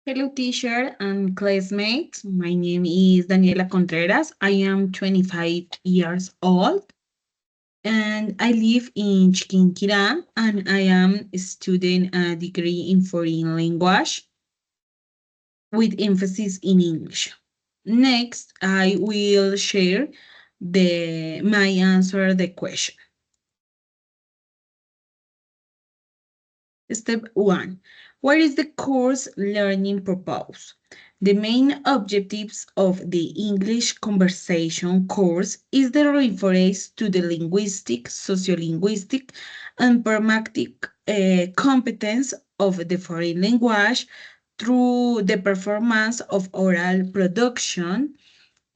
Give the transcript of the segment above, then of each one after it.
Hello, teacher and classmates. My name is Daniela Contreras. I am 25 years old and I live in Chiquinquirá and I am studying a degree in foreign language with emphasis in English. Next, I will share my answer the question. Step 1. What is the course learning purpose? The main objectives of the English conversation course is the reference to the linguistic, sociolinguistic, and pragmatic competence of the foreign language through the performance of oral production,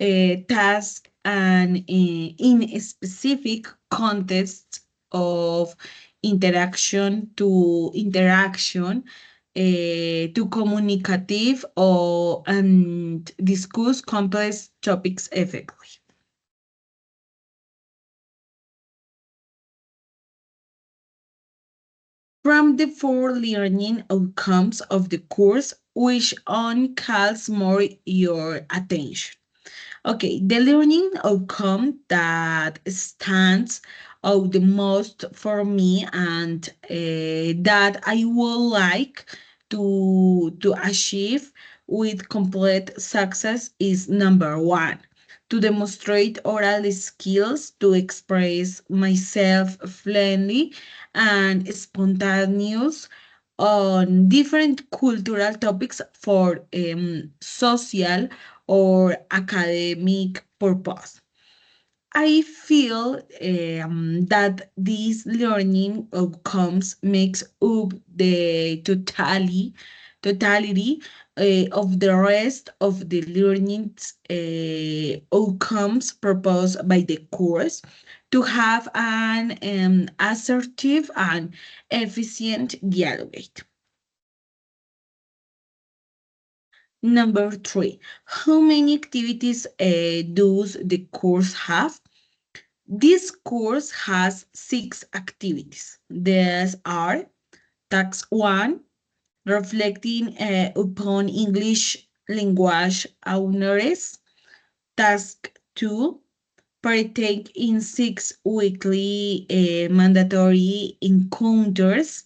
task, and in specific contexts of interaction to communicative or and discuss complex topics effectively. From the four learning outcomes of the course, which one calls more your attention? Okay, the learning outcome that stands out the most for me and that I would like to achieve with complete success is number one, to demonstrate oral skills to express myself fluently and spontaneous on different cultural topics for social or academic purpose. I feel that these learning outcomes makes up the totality of the rest of the learning outcomes proposed by the course to have an assertive and efficient dialogue. Number three, how many activities does the course have? This course has 6 activities. These are Task 1, reflecting upon English language awareness. Task 2, partake in 6 weekly mandatory encounters.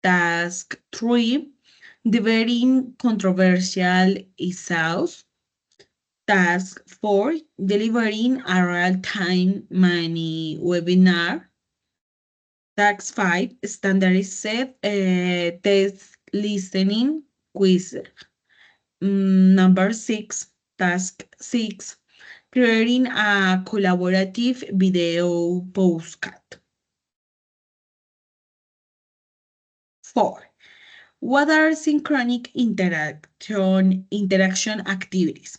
Task 3, debating controversial issues. Task 4, delivering a real-time money webinar. Task 5, standardized test listening quiz. Number 6, task 6, creating a collaborative video postcard. 4. What are synchronic interaction activities?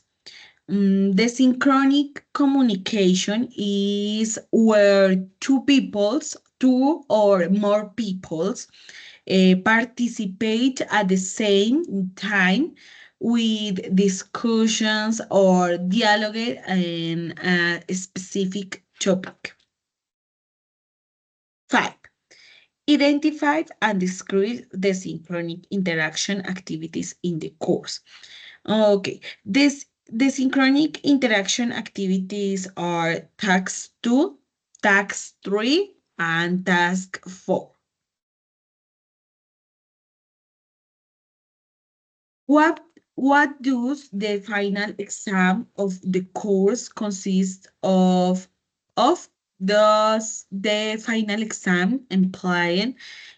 The synchronic communication is where two or more peoples participate at the same time with discussions or dialogue in a specific topic. 5. Identify and describe the synchronic interaction activities in the course. Okay, the synchronic interaction activities are task 2, task 3, and task 4. What what does the final exam of the course consist of? Of Does the final exam imply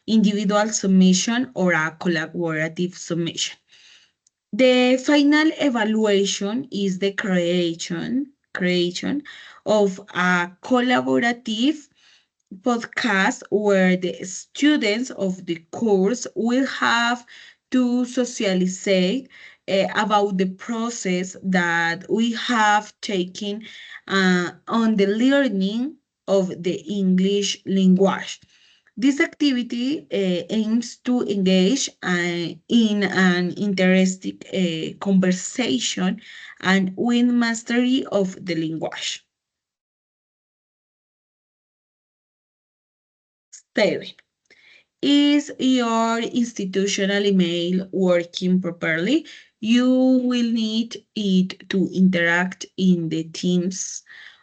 individual submission or a collaborative submission? The final evaluation is the creation of a collaborative podcast where the students of the course will have to socialize about the process that we have taken on the learning of the English language. This activity aims to engage in an interesting conversation and win mastery of the language. 7. Is your institutional email working properly? You will need it to interact in the Teams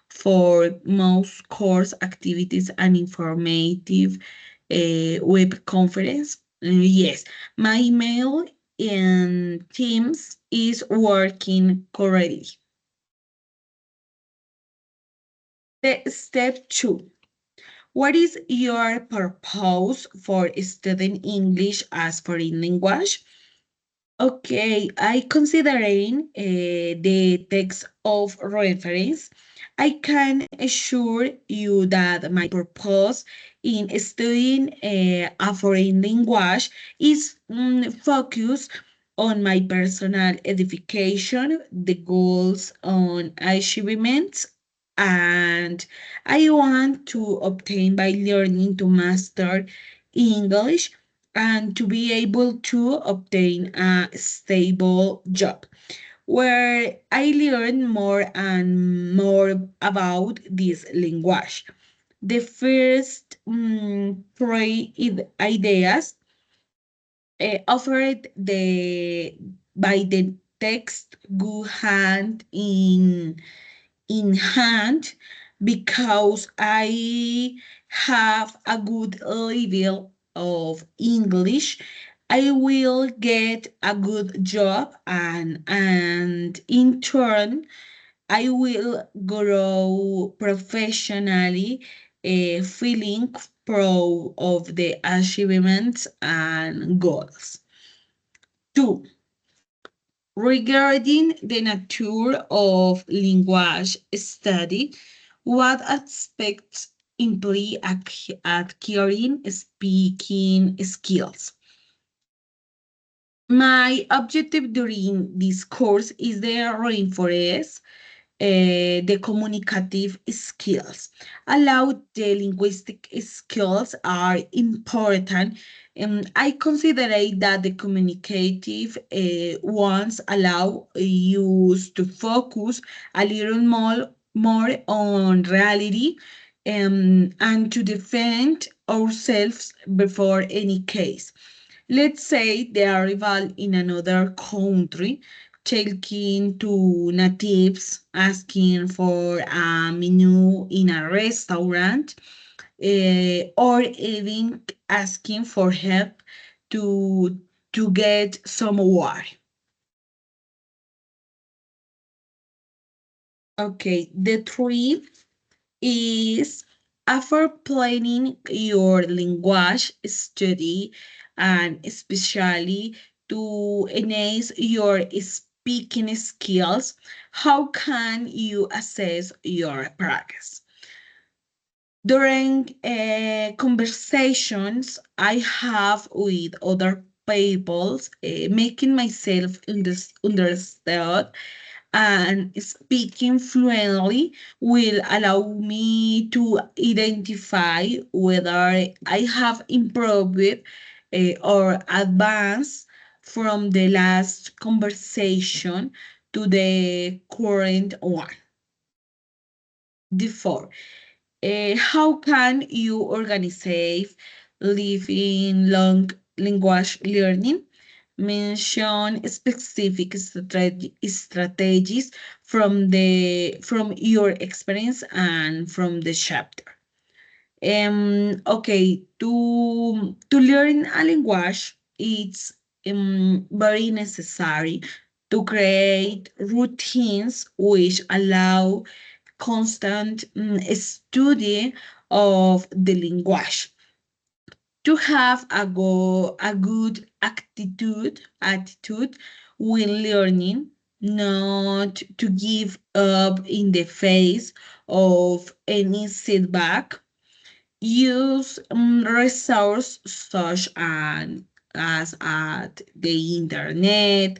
for most course activities and informative web conference. Yes, my email in Teams is working correctly. Step 2. What is your purpose for studying English as foreign language? Okay, I considering the text of reference, I can assure you that my purpose in studying a foreign language is focused on my personal edification, the goals on achievements, and I want to obtain by learning to master English and to be able to obtain a stable job where I learn more and more about this language. The first three ideas offered by the text go hand in hand because I have a good level of English. I will get a good job and in turn I will grow professionally, feeling proud of the achievements and goals. Two, regarding the nature of language study, what aspects imply acquiring speaking skills? My objective during this course is the reinforce the communicative skills. Allow the linguistic skills are important. I consider that the communicative ones allow you to focus a little more on reality and to defend ourselves before any case. Let's say the arrival in another country, talking to natives, asking for a menu in a restaurant, or even asking for help to get some water. Okay, the three is after planning your language study and especially to enhance your speaking skills, how can you assess your progress? During conversations I have with other people, making myself understood and speaking fluently will allow me to identify whether I have improved or advanced from the last conversation to the current one. Therefore, how can you organize living long language learning? Mention specific strategies from your experience and from the chapter. Okay, to learn a language, it's very necessary to create routines which allow constant study of the language. To have a good attitude when learning, not to give up in the face of any setback. Use resources such as at the internet,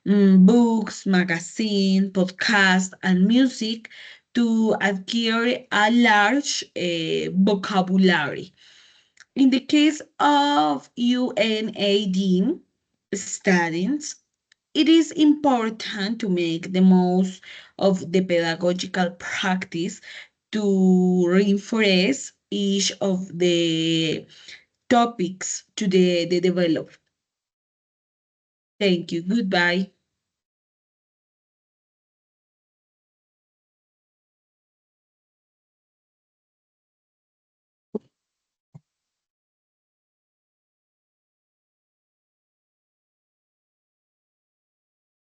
books, magazine, podcast, and music to acquire a large vocabulary. In the case of UNAD studies, it is important to make the most of the pedagogical practice to reinforce each of the topics to the develop. Thank you. Goodbye.